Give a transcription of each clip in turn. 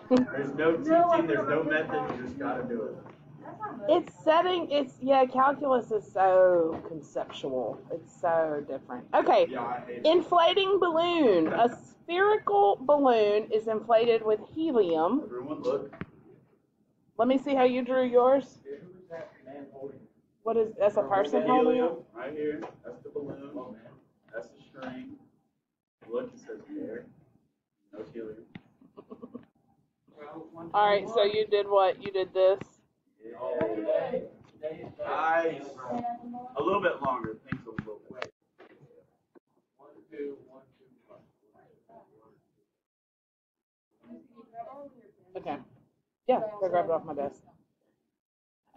There's no teaching, there's no method, you just gotta do it. Calculus is so conceptual. It's so different. Okay, inflating balloon. A spherical balloon is inflated with helium. Everyone look. Let me see how you drew yours. That's a person holding it? Right here, that's the balloon, that's the string. Look, it says air, no helium. All right, so you did what? You did this? Yeah. Nice. A little bit longer. Things a little bit. 1, 2, 1, 2, 1. Okay. Yeah, I grabbed it off my desk.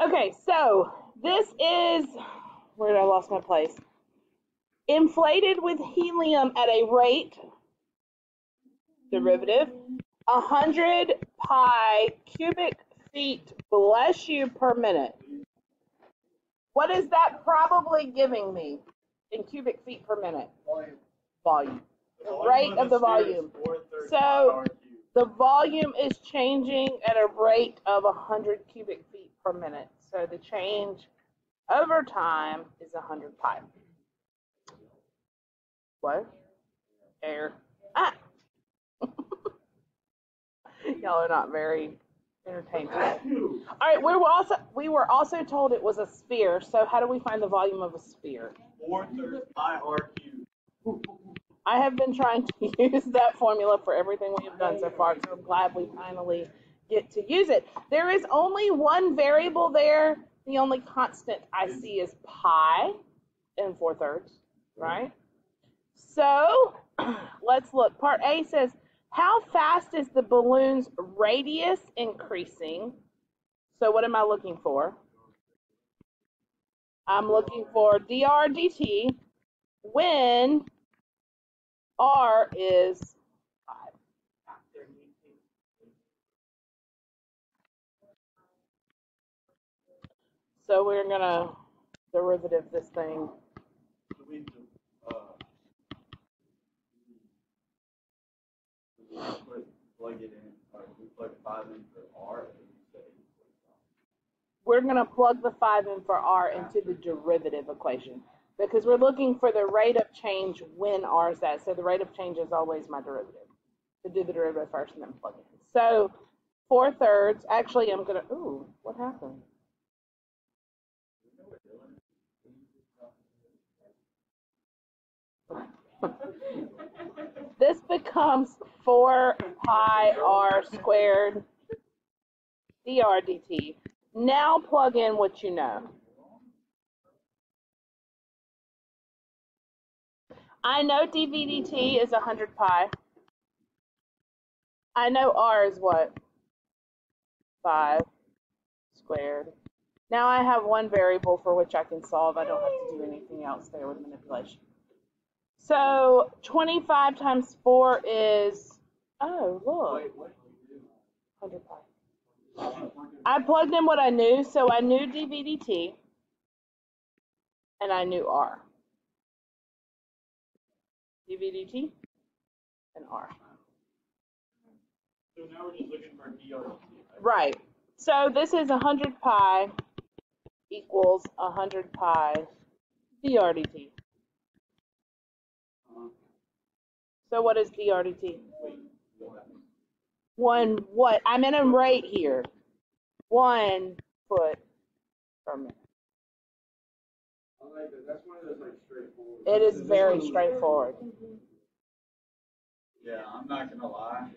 Okay, so this is, where did I lost my place? Inflated with helium at a rate, derivative, 100 pi cubic feet, bless you, per minute. What is that probably giving me in cubic feet per minute? Volume. The rate of the volume. So the volume is changing at a rate of 100 cubic feet per minute. So the change over time is 100 pi. What? Air. Ah! Y'all are not very entertained today. All right, we were also told it was a sphere. So how do we find the volume of a sphere? 4/3 pi r cubed. I have been trying to use that formula for everything we have done so far, so I'm glad we finally get to use it. There is only one variable there. The only constant I see is pi and 4/3, right? So let's look. Part A says, how fast is the balloon's radius increasing? So what am I looking for? I'm looking for dr dt when r is 5. So we're going to derivative this thing. Plug it in. We plug 5 in for r. We're going to plug the 5 in for r into the derivative equation because we're looking for the rate of change when r is that. So the rate of change is always my derivative. So do the derivative first and then plug it in. So 4/3. Actually, I'm going to, ooh, what happened? This becomes 4 pi r squared dr dt. Now plug in what you know. I know dv dt is 100 pi. I know r is what? 5 squared. Now I have one variable for which I can solve. I don't have to do anything else there with manipulation. So 25 times 4 is, oh, look, 100 pi. I plugged in what I knew, so I knew dv dt, and I knew r. dv dt and r. So now we're just looking for dr dt. Right. So this is 100 pi equals 100 pi dr dt. So what is dr dt? One what? I'm in a rate here. 1 foot per minute. I like that. That's one of those straightforward. It is very straightforward. Yeah, I'm not gonna lie.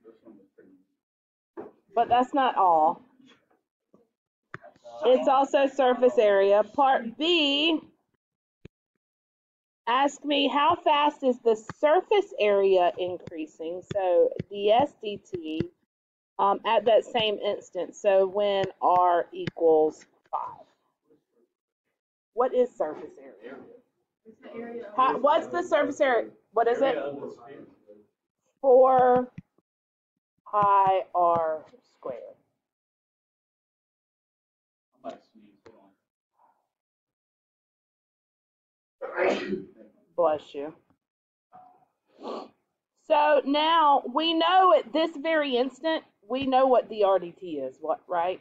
This one was pretty. But that's not all. It's also surface area. Part B, ask me how fast is the surface area increasing? So ds dt at that same instant. So when r equals 5. What is surface area? What's the surface area? What is it? 4 pi r squared. I might sneeze. Bless you. So now we know at this very instant, we know what the RDT is, right?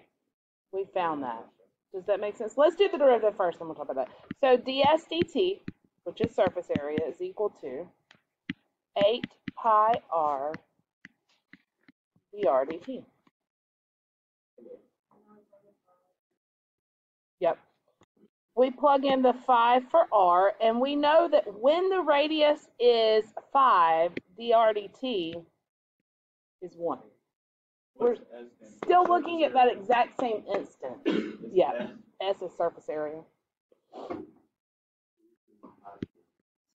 We found that. Does that make sense? Let's do the derivative first, and we'll talk about that. So ds dt, which is surface area, is equal to 8 pi r dr dt. Yep. We plug in the 5 for r, and we know that when the radius is 5, dr dt is 1. We're still looking at that exact same instant. Yeah, S is surface area.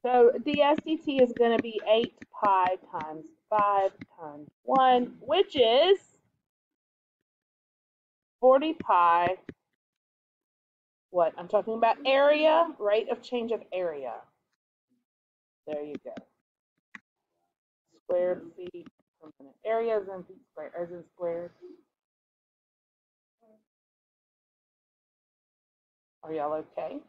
So ds dt is going to be 8 pi times 5 times 1, which is 40 pi. What? I'm talking about area, rate of change of area. There you go. Squared feet per minute. Area is in feet squared, as in squared. Are y'all okay?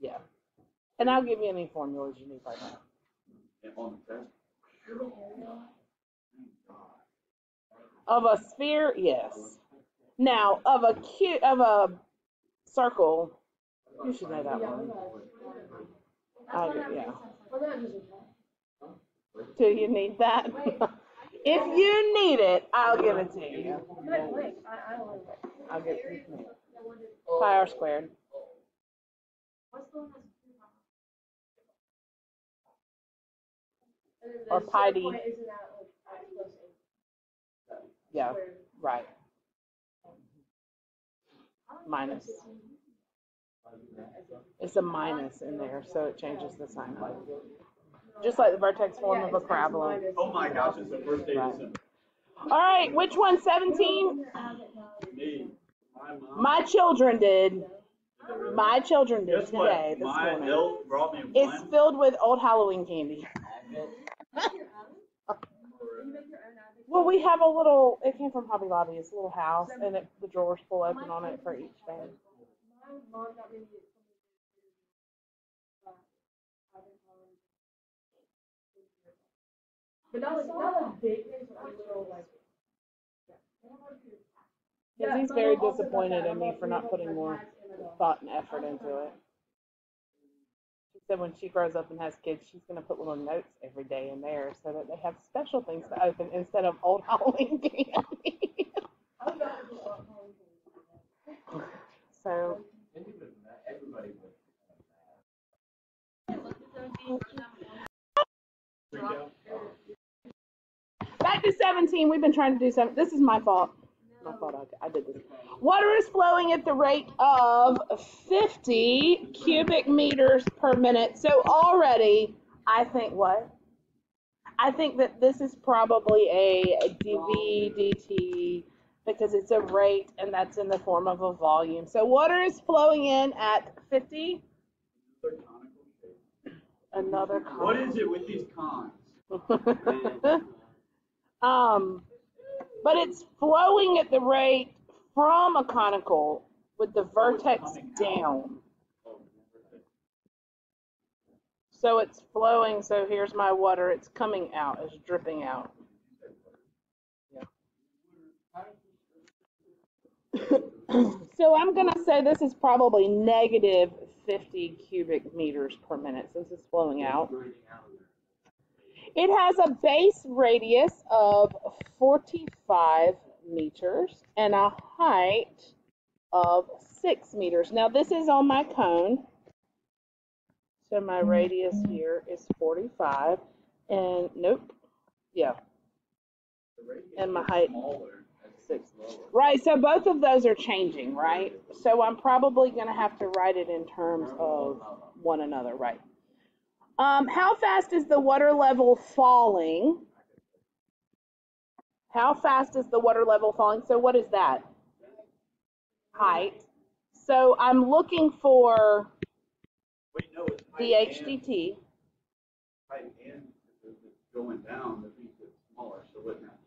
Yeah. And I'll give you any formulas you need right now. Of a sphere, yes. Now, of a circle, you should know that one. Yeah. Do you need that? If you need it, I'll give it to you. I'll give it to you. Pi r squared. Or pi d. Yeah, right. Minus. It's a minus in there, so it changes the sign of it. Just like the vertex form of a parabola. Oh my gosh, it's the first day of December. All right, which one? 17? Me. My children did. My children did today, this My morning. elf brought me It's one. filled with old Halloween candy. Well, we have a little, it came from Hobby Lobby. It's a little house, and the drawers pull open on it for each thing. But not like big things, but like little like. Because he's very disappointed in me for not putting more thought and effort into it. She said when she grows up and has kids, she's going to put little notes every day in there so that they have special things to open instead of old Halloween candy. So. Back to 17. We've been trying to do 7. This is my fault. My fault. I did this. Water is flowing at the rate of 50 cubic meters per minute. So already, I think what? I think that this is probably a dV dt because it's a rate and that's in the form of a volume. So water is flowing in at 50. Another conical. What is it with these cons? But it's flowing at the rate from a conical with the vertex down. So it's flowing, so here's my water, it's coming out, it's dripping out. Yeah. So I'm going to say this is probably negative 50 cubic meters per minute since it's flowing out. It has a base radius of 45 meters and a height of 6 meters. Now this is on my cone. So my radius here is 45 and nope. Yeah. And my height 6. Right, so both of those are changing, right? So I'm probably going to have to write it in terms of one another, right? How fast is the water level falling? How fast is the water level falling? So what is that? Height. So I'm looking for the HDT. Height and if it's going down, that means it's smaller, so what happens?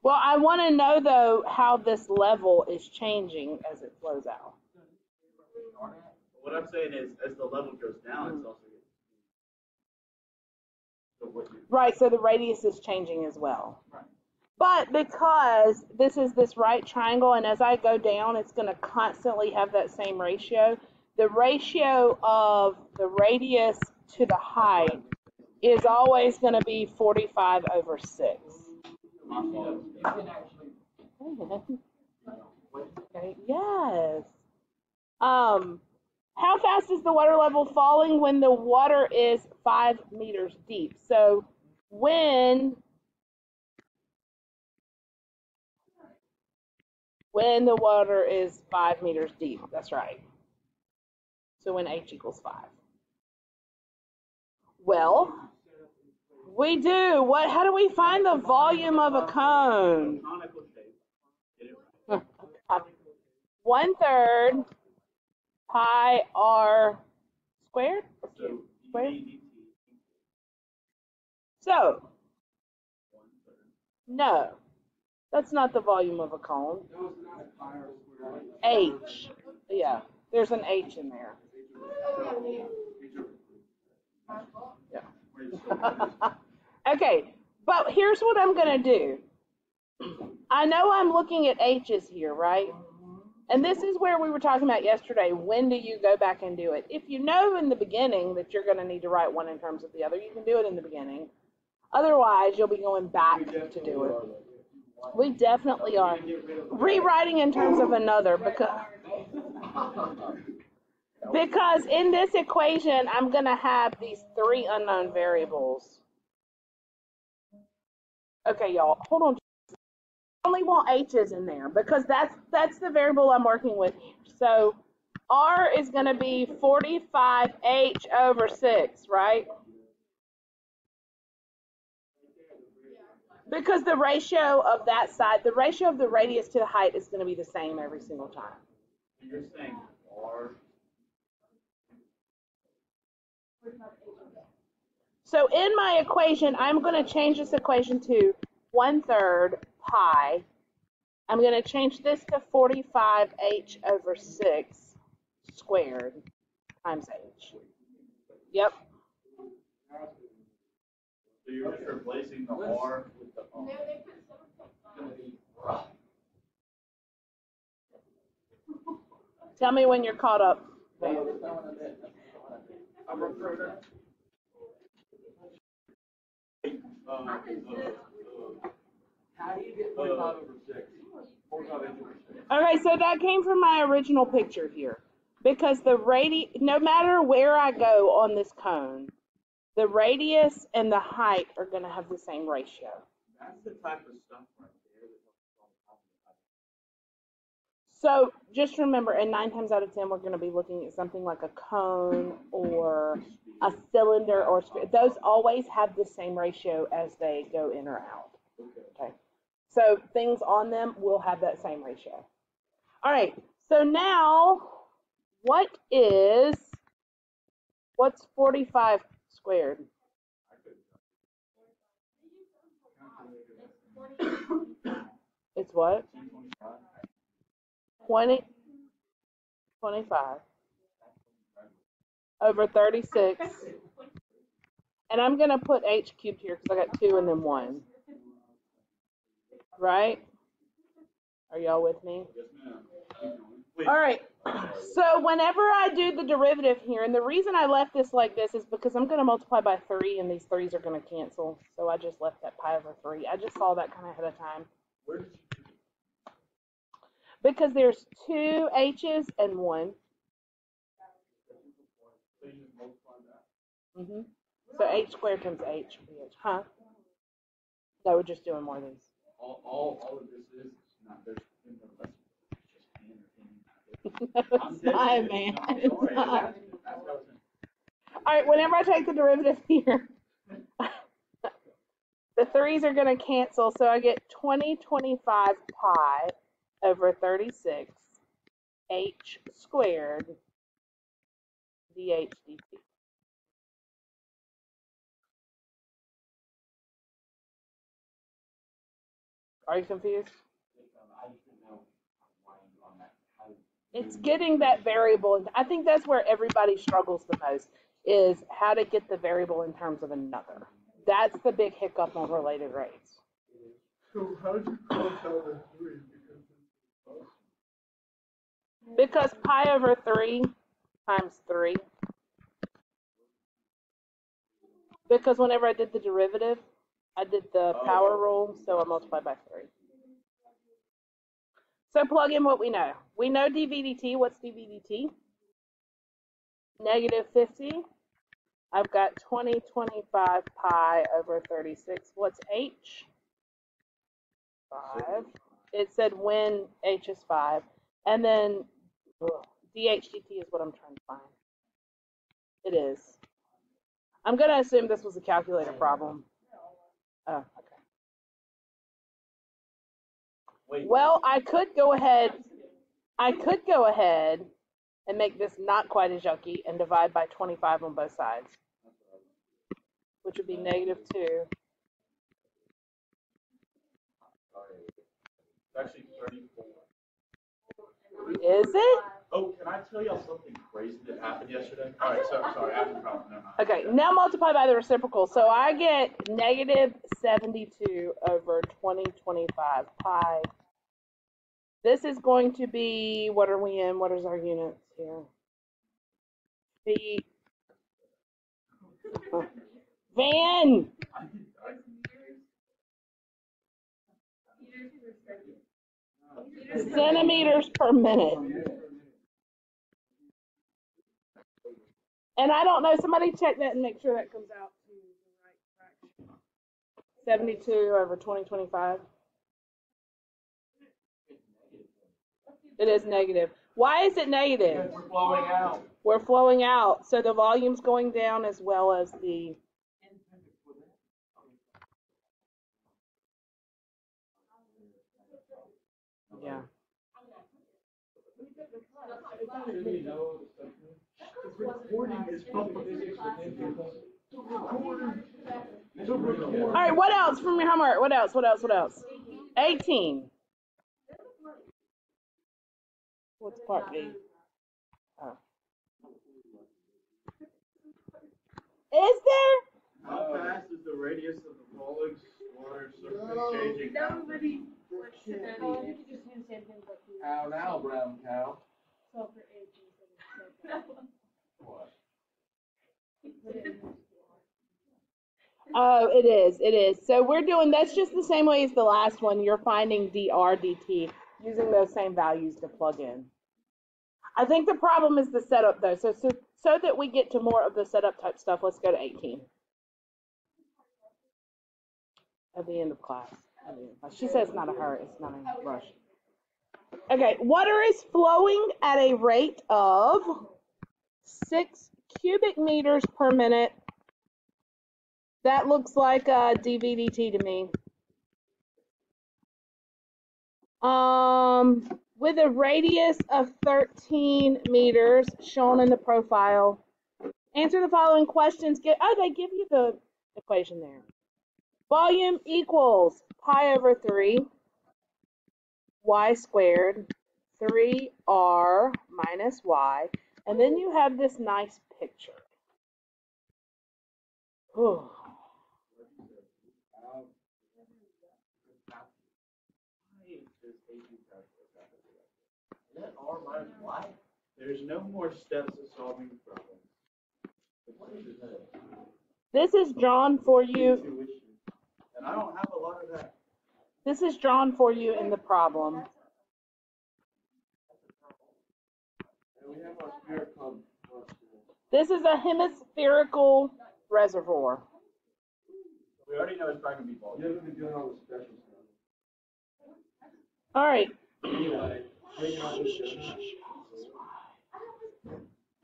Well, I want to know, though, how this level is changing as it flows out. What I'm saying is, as the level goes down, it's also right. So the radius is changing as well. Right. But because this is this right triangle, and as I go down, it's going to constantly have that same ratio. The ratio of the radius to the height is always going to be 45 over 6. Okay. Yes. How fast is the water level falling when the water is 5 meters deep? So when the water is 5 meters deep, that's right. So when h equals 5. Well, we do. How do we find the volume of a cone? 1/3 pi r squared? So, no, that's not the volume of a cone. H. Yeah, there's an H in there. Yeah. Okay, but here's what I'm going to do. I know I'm looking at H's here, right? And this is where we were talking about yesterday. When do you go back and do it? If you know in the beginning that you're going to need to write one in terms of the other, you can do it in the beginning. Otherwise, you'll be going back to do it. We definitely are. Rewriting in terms of another, because in this equation, I'm going to have these 3 unknown variables. Okay, y'all, hold on. I only want H's in there because that's the variable I'm working with here. So R is going to be 45H over 6, right? Because the ratio of that side, the ratio of the radius to the height is going to be the same every single time. You're saying R. So in my equation, I'm going to change this equation to 1/3 pi. I'm going to change this to 45H over 6 squared times H. Yep. So you're just replacing the R with the R. Tell me when you're caught up. How do you get 45 over 6? Okay, so that came from my original picture here. Because no matter where I go on this cone, the radius and the height are going to have the same ratio. That's the type of stuff right there. So just remember, and 9 times out of 10, we're going to be looking at something like a cone or a cylinder or those always have the same ratio as they go in or out. Okay. So things on them will have that same ratio. All right. So now, what's 45 squared? It's what? 25 over 36. And I'm going to put h cubed here because I got 2 and then 1. Right? Are y'all with me? All right. So whenever I do the derivative here, and the reason I left this like this is because I'm going to multiply by 3, and these 3's are going to cancel. So I just left that pi over 3. I just saw that kind of ahead of time. Where did you do it? Because there's 2 h's and 1. So you just multiply that? Mm-hmm. So h squared times h. Huh? No, we're just doing more of these. All of this is not there's no less. It's not, man. It's not. All right, whenever I take the derivative here, the 3's are going to cancel, so I get 20/25 pi over 36 h squared dh dt. Are you confused? I just didn't know why on that. It's getting that variable. I think that's where everybody struggles the most, is how to get the variable in terms of another. That's the big hiccup on related rates. So how did you cross out a 3? Because pi over 3 times 3. Because whenever I did the derivative, I did the power rule, so I multiplied by 3. So plug in what we know. We know dV/dt. What's dV/dt? Negative 50. I've got 20/25 pi over 36. What's h? 5. It said when h is 5. And then dH/dt is what I'm trying to find. It is. I'm going to assume this was a calculator problem. Oh, okay. Wait. Well, I could go ahead and make this not quite as yucky and divide by 25 on both sides, which would be negative 2. It's actually 34. Is it? Oh, can I tell y'all something crazy that happened yesterday? All right, sorry, I have a problem. Never mind. Okay, now multiply by the reciprocal. So I get negative 72 over 20/25 pi. This is going to be, what are we in? What is our units here? Feet. Van! Centimeters per minute. And I don't know, somebody check that and make sure that comes out to the right fraction. 72 over 20/25. It is negative. Why is it negative? We're flowing out. We're flowing out. So the volume's going down as well as the... Yeah. All right, what else from your homework? What else? 18. What's part B? Oh. Is there? How fast is the radius of the falling water surface changing? Nobody. How now, brown cow? So for 18. What? Oh, it is. So we're doing, that's just the same way as the last one. You're finding dr dt using those same values to plug in. I think the problem is the setup though. So that we get to more of the setup type stuff, let's go to 18. At the end of class. She says it's not a hurry, it's not a rush. Okay, water is flowing at a rate of 6 cubic meters per minute. That looks like dV/dt to me. With a radius of 13 meters shown in the profile. Answer the following questions. They give you the equation there. Volume equals pi over 3 y squared 3r minus y. And then you have this nice picture. Whew. That R minus Y? There's no more steps to solving the problem. What is it? This is drawn for you. And I don't have a lot of that. This is drawn for you in the problem. And we have our spirit club. This is a hemispherical reservoir. We already know it's not going to be You're volume. going to be doing all the special stuff. All right. Anyway, hang on with you.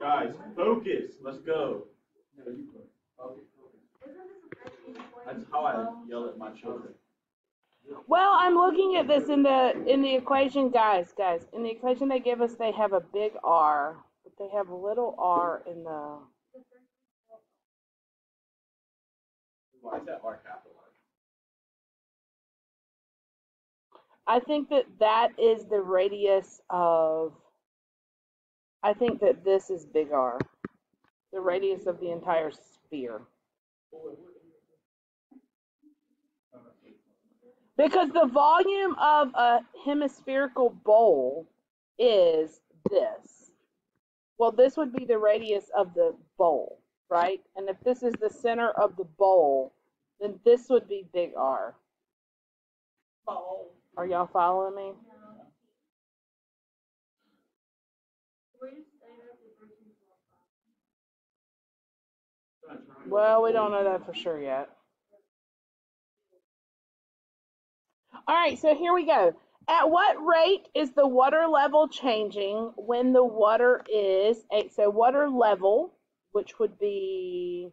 Guys, focus. Let's go. No, you go. Okay. That's how I yell at my children. Well, I'm looking at this in the equation, guys. In the equation they give us, they have a big R, but they have a little r in the. Why is that R capitalized? I think that is the radius of, I think that this is big R, the radius of the entire sphere. Because the volume of a hemispherical bowl is this. Well, this would be the radius of the bowl, right? And if this is the center of the bowl, then this would be big R. Bowl. Are y'all following me? Well, we don't know that for sure yet. All right, so here we go. At what rate is the water level changing when the water is, so water level, which would be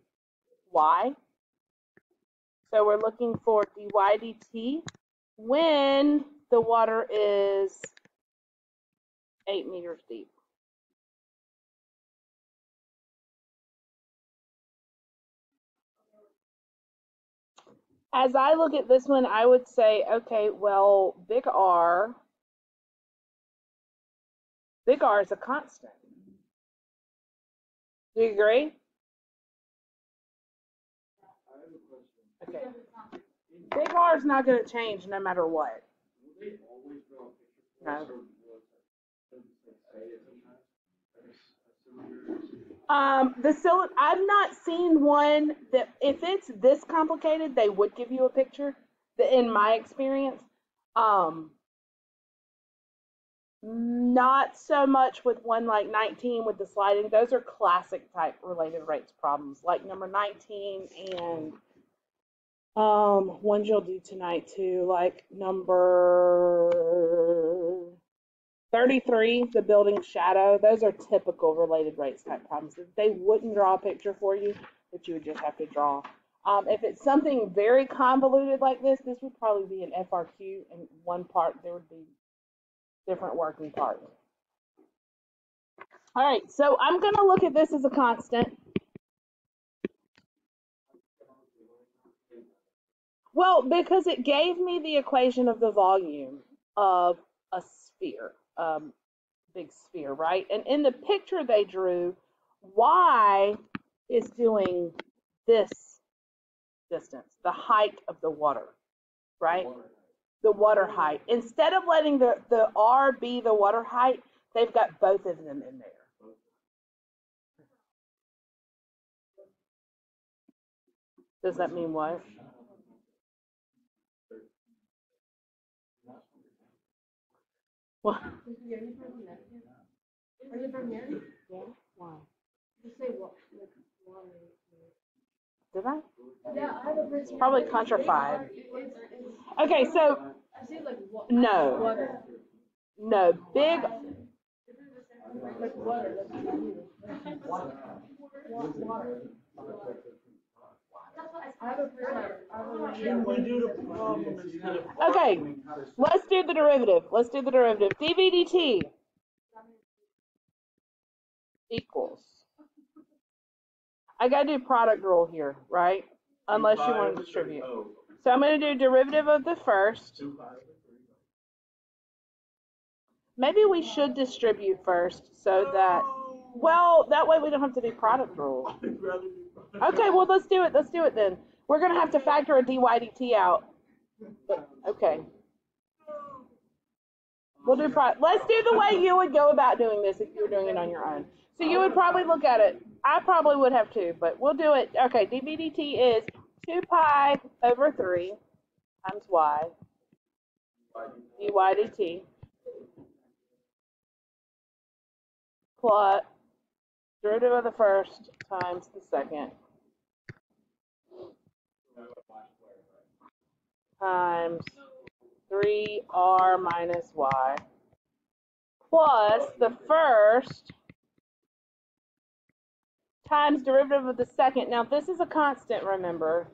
y. So we're looking for dy dt when the water is 8 meters deep. As I look at this one, I would say, okay, well, big R is a constant. Do you agree? Okay. Big R is not going to change no matter what. No. I've not seen one that, if it's this complicated, they would give you a picture. In my experience, not so much with one like 19 with the sliding. Those are classic type related rates problems, like number 19 and ones you'll do tonight too, like number 33, the building shadow. Those are typical related rates type problems. They wouldn't draw a picture for you, but you would just have to draw. If it's something very convoluted like this would probably be an FRQ, and one part there would be different working parts. All right, so I'm going to look at this as a constant. Well, because it gave me the equation of the volume of a sphere, big sphere, right? And in the picture they drew, y is doing this distance, the height of the water, right? The water height. Instead of letting the R be the water height, they've got both of them in there. Does that mean what? What? Yeah. Why? You say what? Did I? Yeah, I have a person. It's probably countrified. Okay, so I say like what? no. Water. No, big. Like water. Water. I have a person. Okay, let's do the derivative. dv dt equals. I got to do product rule here, right? Unless you want to distribute. So I'm going to do derivative of the first. Maybe we should distribute first so that, well, that way we don't have to do product rule. Okay, well, let's do it then. We're going to have to factor a dy dt out. Okay. We'll do let's do the way you would go about doing this if you were doing it on your own. So you would probably look at it. I probably would have too, but we'll do it. Okay, dv dt is 2 pi over 3 times y dy dt plus derivative of the first times the second times 3r minus y plus the first times derivative of the second. Now this is a constant, remember.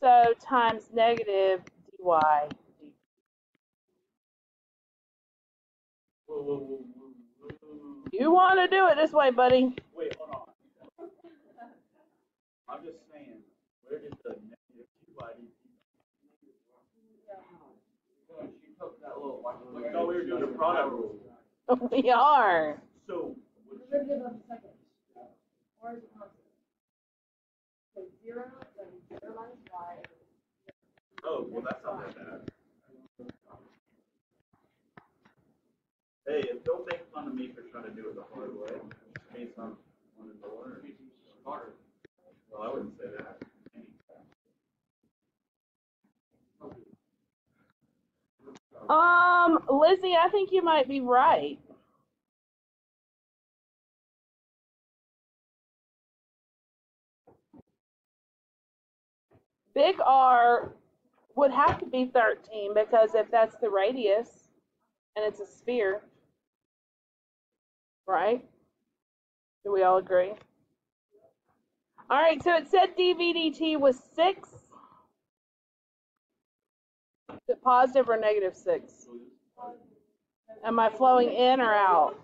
So times negative dy. You want to do it this way, buddy. Wait, hold on. I'm just saying, where did the negative dy dt? that little, I thought we were doing a product rule. We are. So, Derivative of the second. Or is it constant? So 0, then 0 minus y. oh, well, that's not that bad. Hey, don't make fun of me for trying to do it the hard way. Just in case I'm wanting to learn. Smart. Well, I wouldn't say that. Lizzie, I think you might be right. Big R would have to be 13 because if that's the radius and it's a sphere, right? Do we all agree? All right, so it said dVdt was 6. Is it positive or negative 6? Am I flowing in or out?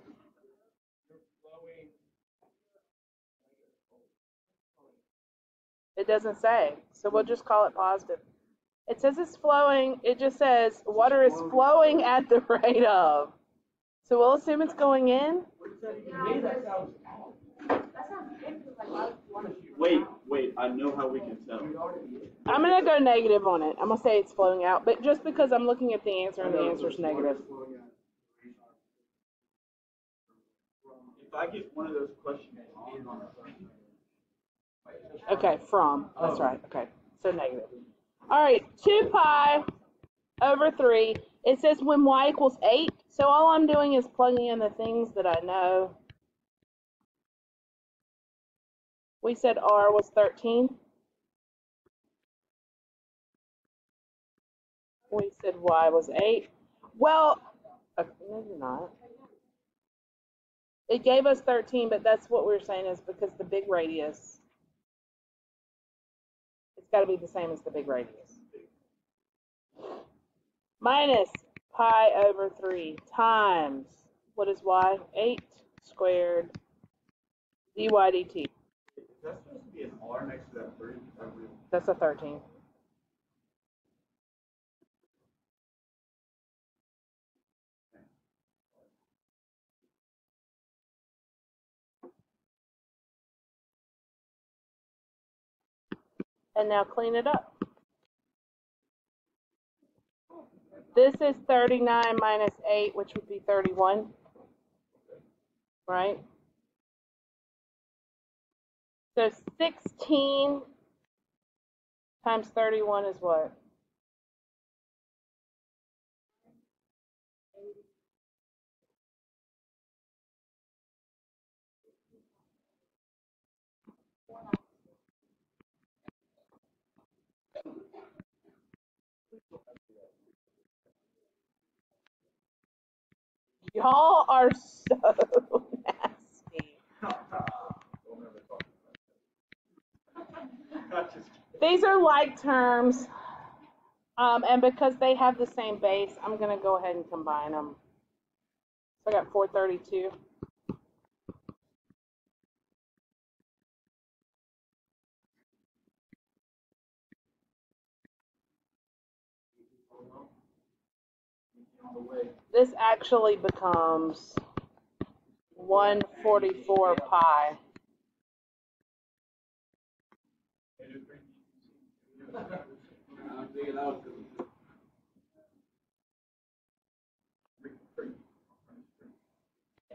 It doesn't say, so we'll just call it positive. It says it's flowing, it just says water is flowing at the rate of. So we'll assume it's going in. Wait, I know how we can tell. I'm going to go negative on it. I'm going to say it's flowing out, but just because I'm looking at the answer and the answer is negative. If I get one of those questions on Okay, from. That's right. Okay, so negative. All right, 2 pi over 3. It says when y equals 8. So all I'm doing is plugging in the things that I know. We said r was 13. We said y was 8. Well, maybe not. It gave us 13, but that's what we're saying is because the big radius, it's got to be the same as the big radius. Minus pi over 3 times, what is y? 8 squared dy dt. Is that supposed to be an R next to that 3? That's a 13. And now clean it up. This is 39 minus 8, which would be 31, right? So 16 times 31 is what? Y'all are so nasty. These are like terms, and because they have the same base, I'm going to go ahead and combine them. So I got 432. This actually becomes 144 pi.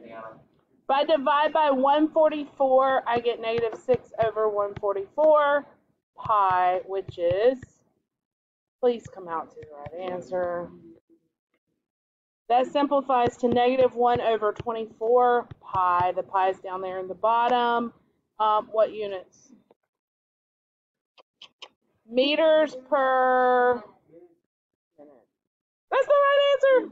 If I divide by 144, I get negative 6 over 144 pi, which is, please come out to the right answer. That simplifies to negative 1 over 24 pi. The pi is down there in the bottom. What units? Meters per minute. That's the right answer.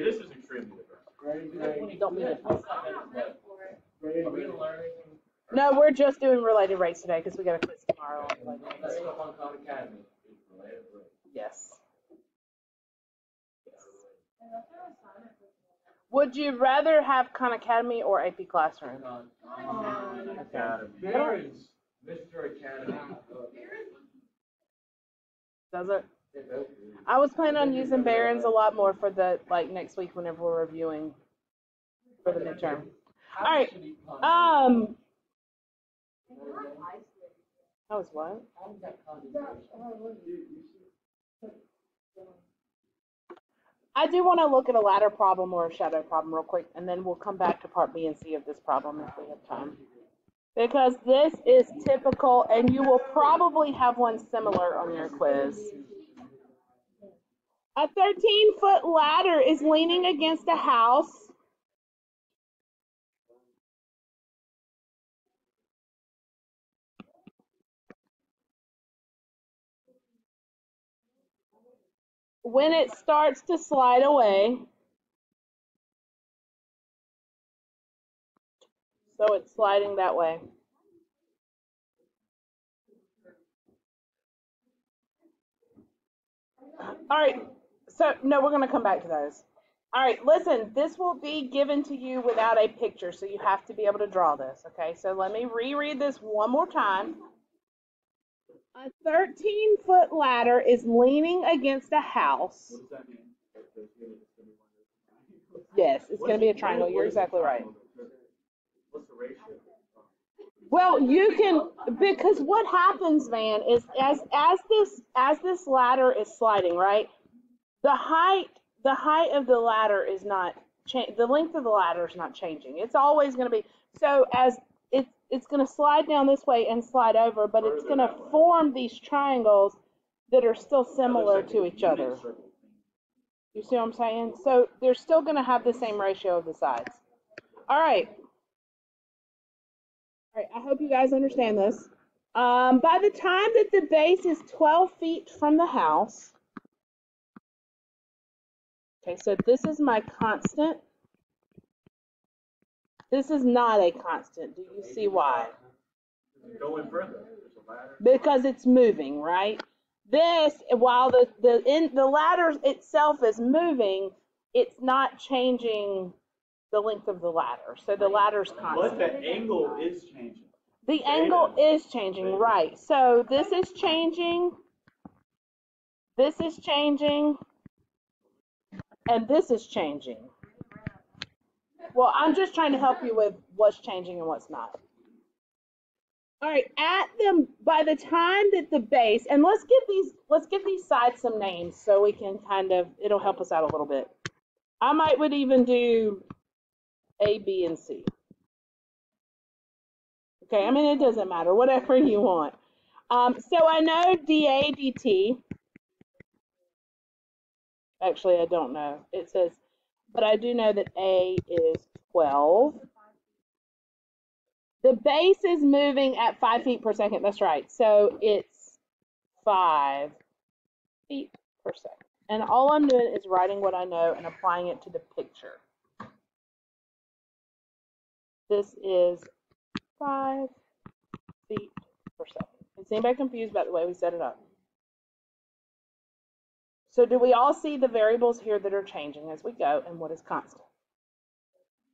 This is extremely different. Don't be different. No, we're just doing related rates today because we got a quiz tomorrow. Yes. Would you rather have Khan Academy or AP Classroom? Academy. Barron's, Mr. Academy. Does it? I was planning on using Barron's a lot more for the next week whenever we're reviewing for the midterm. All right. That was what? I do want to look at a ladder problem or a shadow problem real quick, and then we'll come back to part B and C of this problem if we have time. Because this is typical, and you will probably have one similar on your quiz. A 13-foot ladder is leaning against a house. When it starts to slide away, so it's sliding that way. All right, so no, we're going to come back to those. All right, listen, this will be given to you without a picture, so you have to be able to draw this, okay? So let me reread this one more time. A 13-foot ladder is leaning against a house. What does that mean? Yes, it's going to be a triangle. You're exactly right. What's the ratio? Well, you can, because what happens, man, is as this ladder is sliding, right? The height of the ladder is not the length of the ladder is not changing. It's always going to be so as it's going to slide down this way and slide over, but it's going to form these triangles that are still similar to each other. You see what I'm saying? So they're still going to have the same ratio of the sides. All right. All right, I hope you guys understand this. By the time that the base is 12 feet from the house, okay, so this is my constant. This is not a constant. Do you see why? Going further. There's a ladder. Because it's moving, right? This, while the ladder itself is moving, it's not changing the length of the ladder. So the ladder's constant. But the angle is changing. The angle is changing, right? So this is changing. This is changing. And this is changing. Well, I'm just trying to help you with what's changing and what's not. All right, by the time that the base, and let's give these sides some names so we can it'll help us out a little bit. I would even do A, B, and C. Okay, I mean, it doesn't matter, whatever you want. So I know dA, dt. Actually, I don't know. It says, but I do know that A is 12. The base is moving at 5 feet per second. That's right. So it's 5 feet per second. And all I'm doing is writing what I know and applying it to the picture. This is 5 feet per second. Is anybody confused about the way we set it up? So do we all see the variables here that are changing as we go and what is constant?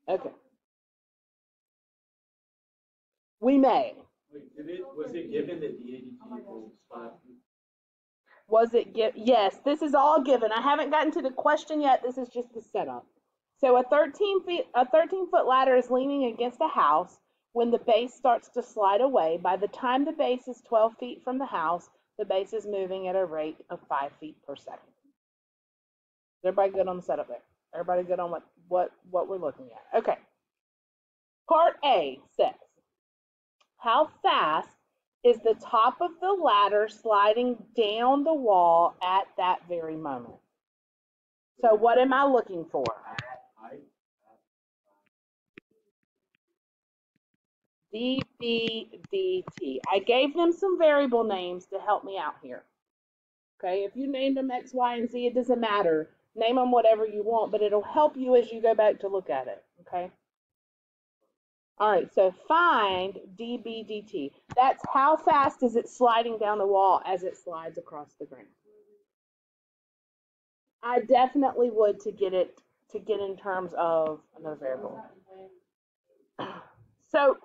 Okay. We may. Wait, was it given that the ADT equals 5 feet? Was it yes, this is all given. I haven't gotten to the question yet. This is just the setup. So a 13-foot ladder is leaning against a house. When the base starts to slide away, by the time the base is 12 feet from the house, the base is moving at a rate of 5 feet per second. Is everybody good on the setup there? Everybody good on what we're looking at? Okay. Part A says, how fast is the top of the ladder sliding down the wall at that very moment? So what am I looking for? dB dt. I gave them some variable names to help me out here. Okay, if you named them X, Y, and Z, it doesn't matter. Name them whatever you want, but it'll help you as you go back to look at it. Okay. All right, so find dB dt. That's how fast is it sliding down the wall as it slides across the ground. I definitely would to get it to get in terms of another variable. So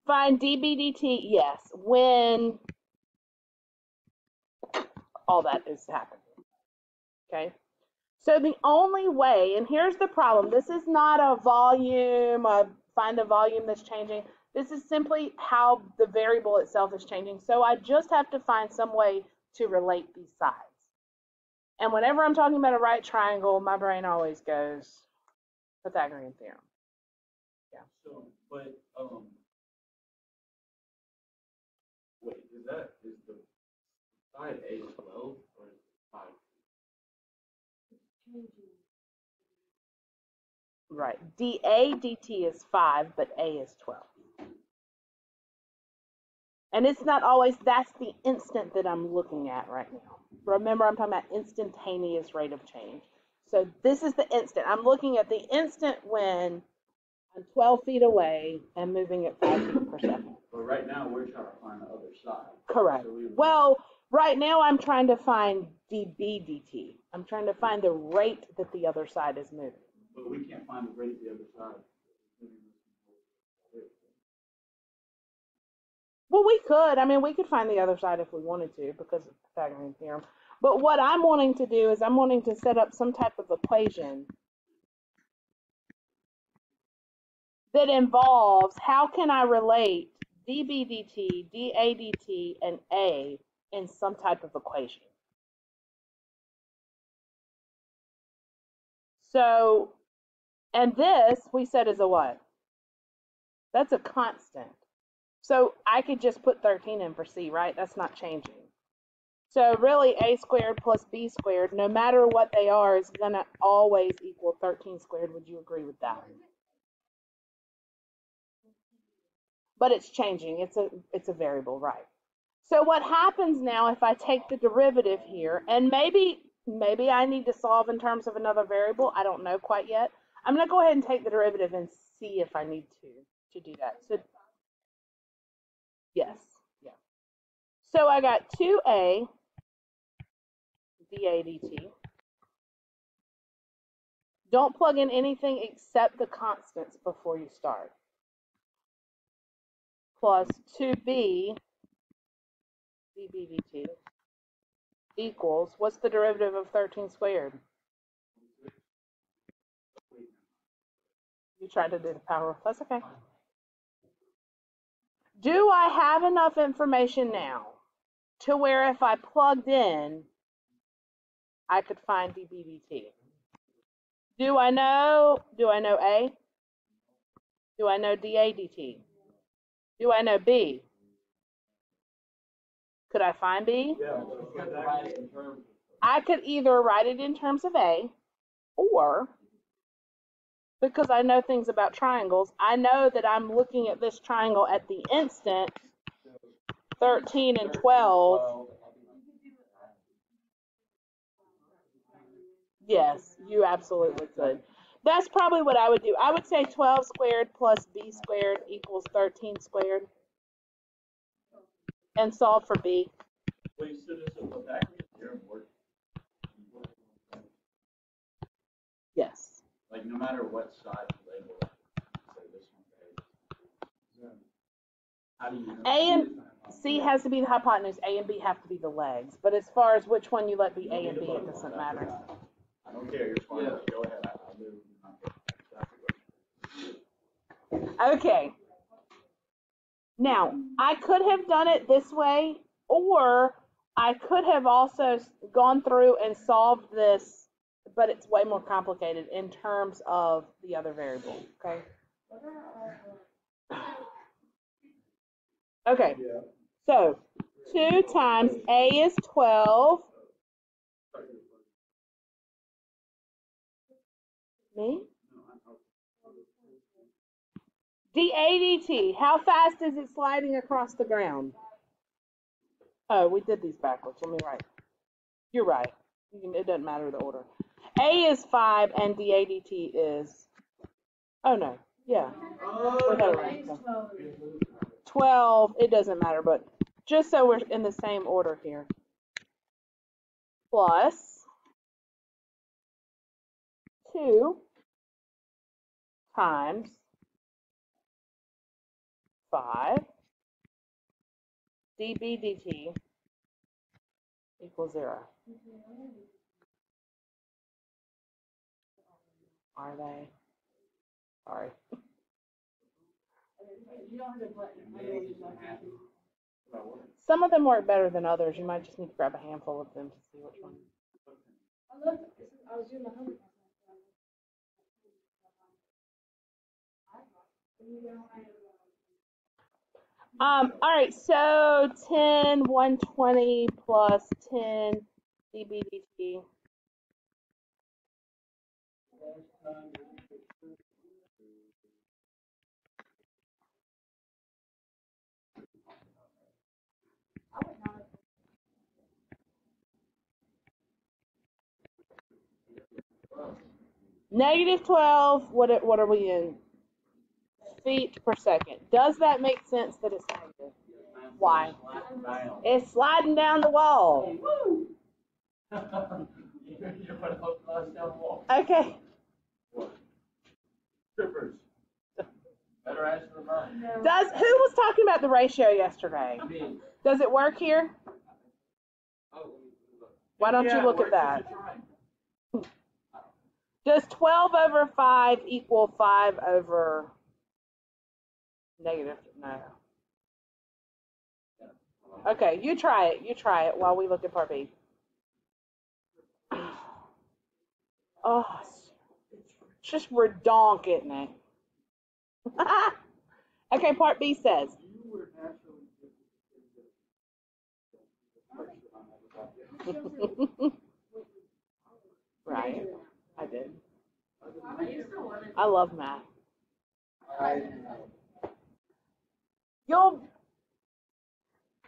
find dB dt, yes, when all that is happening. Okay? So the only way, and here's the problem, this is not a volume, find the volume that's changing. This is simply how the variable itself is changing. So I just have to find some way to relate these sides. And whenever I'm talking about a right triangle, my brain always goes Pythagorean theorem. Yeah. So, but wait, is the side A 12 or is it 5? Right. dA dt is 5, but A is 12. And it's not always, that's the instant that I'm looking at right now. Remember, I'm talking about instantaneous rate of change. So this is the instant. I'm looking at the instant when I'm 12 feet away and moving at 5 feet per second. But right now, we're trying to find the other side. Correct. So Well, right now I'm trying to find dB dt. I'm trying to find the rate that the other side is moving. But we can't find the rate of the other side. Well, we could. I mean, we could find the other side if we wanted to because of Pythagorean theorem. But what I'm wanting to do is I'm wanting to set up some type of equation that involves how can I relate dB dt, dA dt, and A in some type of equation. So, and this we said is a what? That's a constant. So I could just put 13 in for C, right? That's not changing. So really A squared plus B squared, no matter what they are, is going to always equal 13 squared. Would you agree with that? But it's changing. It's a variable, right? So what happens now if I take the derivative here, and maybe I need to solve in terms of another variable. I don't know quite yet. I'm going to go ahead and take the derivative and see if I need to do that. So yes, yeah. So I got 2a dA dt. Don't plug in anything except the constants before you start. Plus 2b dB dt equals, what's the derivative of 13 squared? You tried to do the power, that's okay. Do I have enough information now to where if I plugged in, I could find dB dt? Do I know A? Do I know dA dt? Do I know B? Could I find B? Yeah. I could either write it in terms of A, or because I know things about triangles, I know that I'm looking at this triangle at the instant 13 and 12. Yes, you absolutely could. That's probably what I would do. I would say 12 squared plus B squared equals 13 squared. And solve for B. Wait, so does the Pythagorean theorem work? Yes. Like no matter what side you label it, say this one. How do you know? A and C has to be the hypotenuse. A and B have to be the legs. But as far as which one you let be A and B, it doesn't matter. I don't care. You're fine. Go ahead. Okay. Now, I could have done it this way, or I could have also gone through and solved this, but it's way more complicated in terms of the other variable, okay? Okay, so 2 times A is 12. Me? dA dt, how fast is it sliding across the ground? Oh, we did these backwards. Let me write. You're right. It doesn't matter the order. A is 5 and dA dt is, oh no, yeah. A is 12. 12, it doesn't matter, but just so we're in the same order here. Plus 2 times 5 dB dt equals 0. Are they? Sorry. Some of them work better than others. You might just need to grab a handful of them to see which one. I was doing my homework. All right, so 10, 120 plus 10 dB dt. Negative 12, what are we in? Feet per second. Does that make sense that it's negative? Why? It's sliding down the wall. Okay. Strippers. Better answer than mine. Who was talking about the ratio yesterday? Does it work here? Why don't you look at that? Does 12 over 5 equal 5 over negative? No. Okay, you try it. You try it while we look at part B. Oh, it's just redonk, isn't it? Okay, part B says. Right, I did. I love math.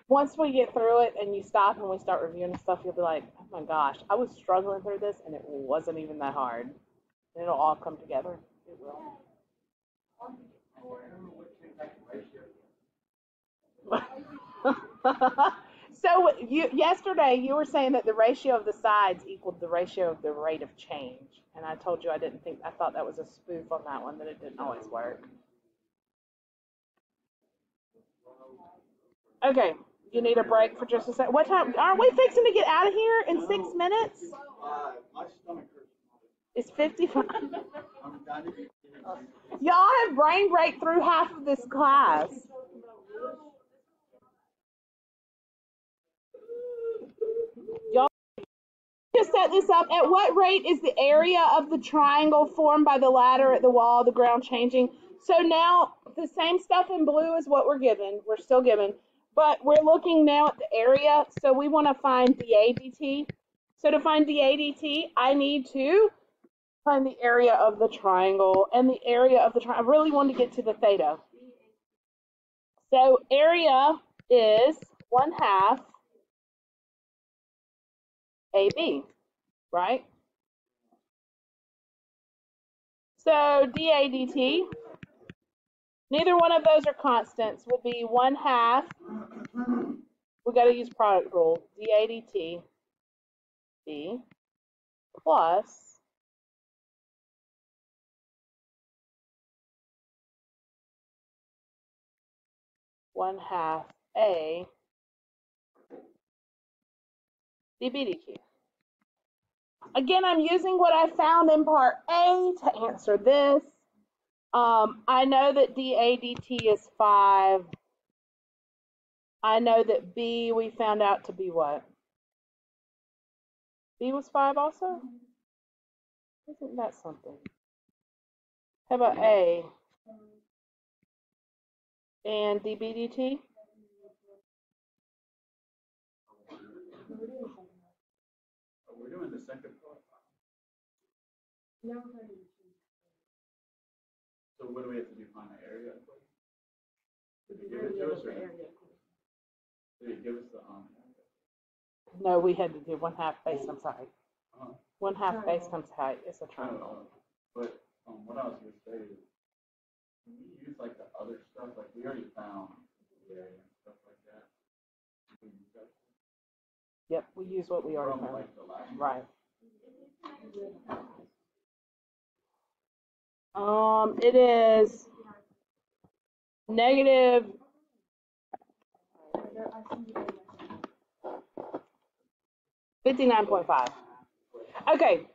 Once we get through it and you stop and we start reviewing stuff, you'll be like, oh my gosh, I was struggling through this and it wasn't even that hard. And it'll all come together. It will. So yesterday you were saying that the ratio of the sides equaled the ratio of the rate of change, and I told you I thought that was a spoof on that one, that it didn't always work. Okay, you need a break for just a second. What time? Aren't we fixing to get out of here in 6 minutes? My stomach hurts. It's 55. Y'all have brain break through half of this class. Y'all to set this up, at what rate is the area of the triangle formed by the ladder at the wall of the ground changing? So now the same stuff in blue is what we're given. We're still given. But we're looking now at the area. So we want to find dA dt. So to find dA dt, I need to find the area of the triangle. And the area of the triangle, I really want to get to the theta. So area is 1/2 AB, right? So dA dt, neither one of those are constants, would be 1/2. We got to use product rule. dA dt b plus 1/2 a dB dt. Again, I'm using what I found in part A to answer this. I know that dA dt is 5. I know that B we found out to be what? B was 5 also? Isn't that something? How about A? And dB dt? We're doing the second part. So what do we have to do? Find the area? Did you give it to us? Or did you give us the No, we had to do 1/2 base times height. 1/2 base times height is a triangle. But what I was going to say is, we use like the other stuff, like we already found the area and stuff like that. Yep, we use what we already found. Like the last Right. It is negative 59.5. Okay,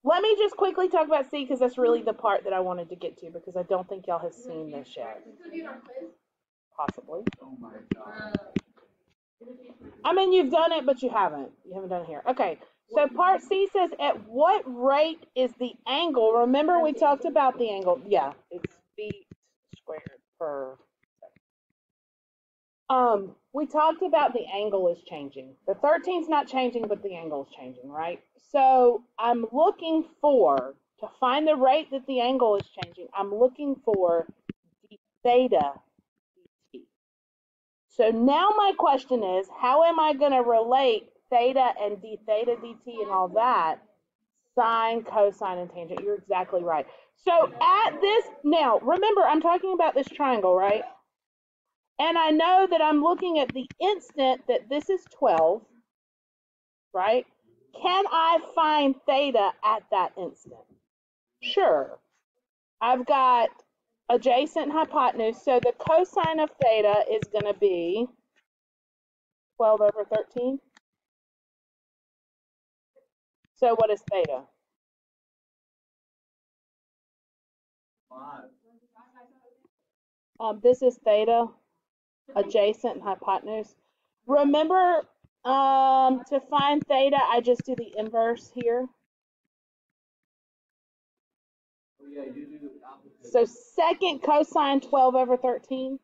let me just quickly talk about C because that's really the part that I wanted to get to because I don't think y'all have seen this yet. Possibly. Oh my God. I mean, you've done it, but you haven't. You haven't done it here. Okay, so part C says, at what rate is the angle? Remember we talked about the angle. Yeah, it's feet squared per second. We talked about the angle is changing. The 13's not changing, but the angle is changing, right? So I'm looking for, to find the rate that the angle is changing, I'm looking for d theta dt. So now my question is, how am I going to relate theta and d theta dt and all that? Sine, cosine, and tangent. You're exactly right. So at this, now remember I'm talking about this triangle, right? And I know that I'm looking at the instant that this is 12, right? Can I find theta at that instant? Sure. I've got adjacent hypotenuse, so the cosine of theta is going to be 12 over 13. So what is theta? 5. This is theta, adjacent hypotenuse. Remember, to find theta, I just do the inverse here. Oh yeah, you do the opposite. So second cosine 12 over 13.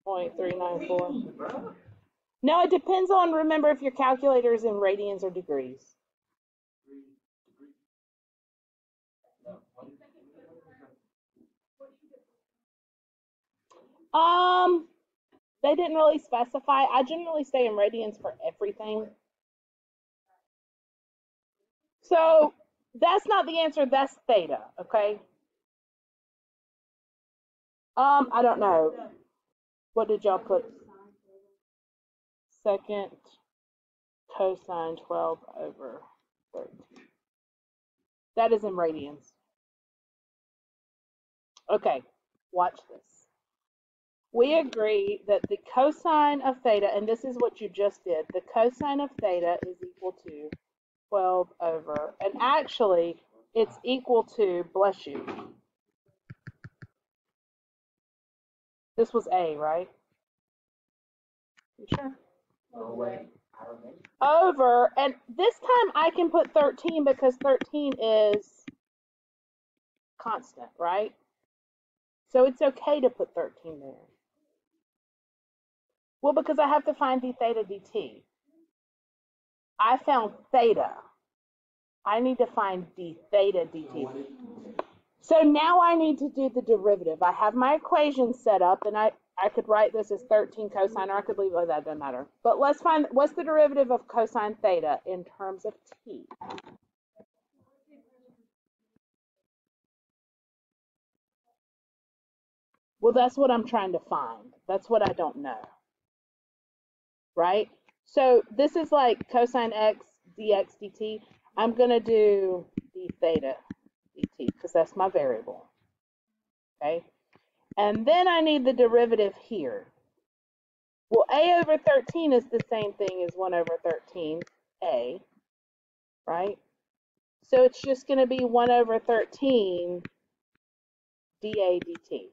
0.394. No, it depends on, remember, if your calculator is in radians or degrees. They didn't really specify. I generally say in radians for everything. So that's not the answer, that's theta, okay? I don't know. What did y'all put? Second cosine 12 over 13. That is in radians. Okay, watch this. We agree that the cosine of theta, and this is what you just did, the cosine of theta is equal to 12 over, and actually it's equal to, bless you, this was A, right? You sure? Oh wait. Over, and this time I can put 13 because 13 is constant, right? So it's okay to put 13 there. Well, because I have to find d theta dt. I found theta. I need to find d theta dt. So now I need to do the derivative. I have my equation set up, and I could write this as 13 cosine, or I could leave it like that, doesn't matter. But let's find, what's the derivative of cosine theta in terms of t? Well, that's what I'm trying to find. That's what I don't know. Right? So this is like cosine x dx dt. I'm going to do d theta dt because that's my variable. Okay? And then I need the derivative here. Well, a over 13 is the same thing as 1 over 13a, right? So it's just going to be 1 over 13 dA dt.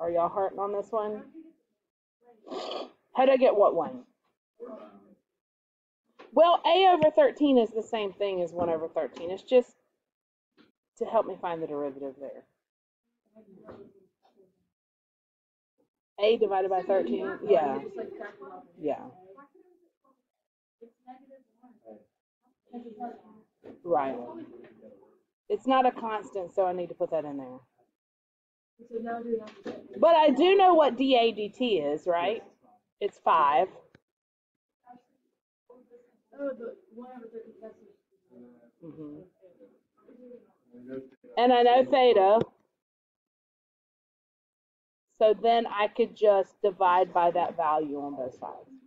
Are y'all hurting on this one? How do I get what one? Well, a over 13 is the same thing as 1 over 13. It's just to help me find the derivative there. A divided by 13? Yeah. Yeah. Right. It's not a constant, so I need to put that in there. But I do know what dA dt is, right? It's 5. Mm-hmm. And I know theta. So then I could just divide by that value on both sides.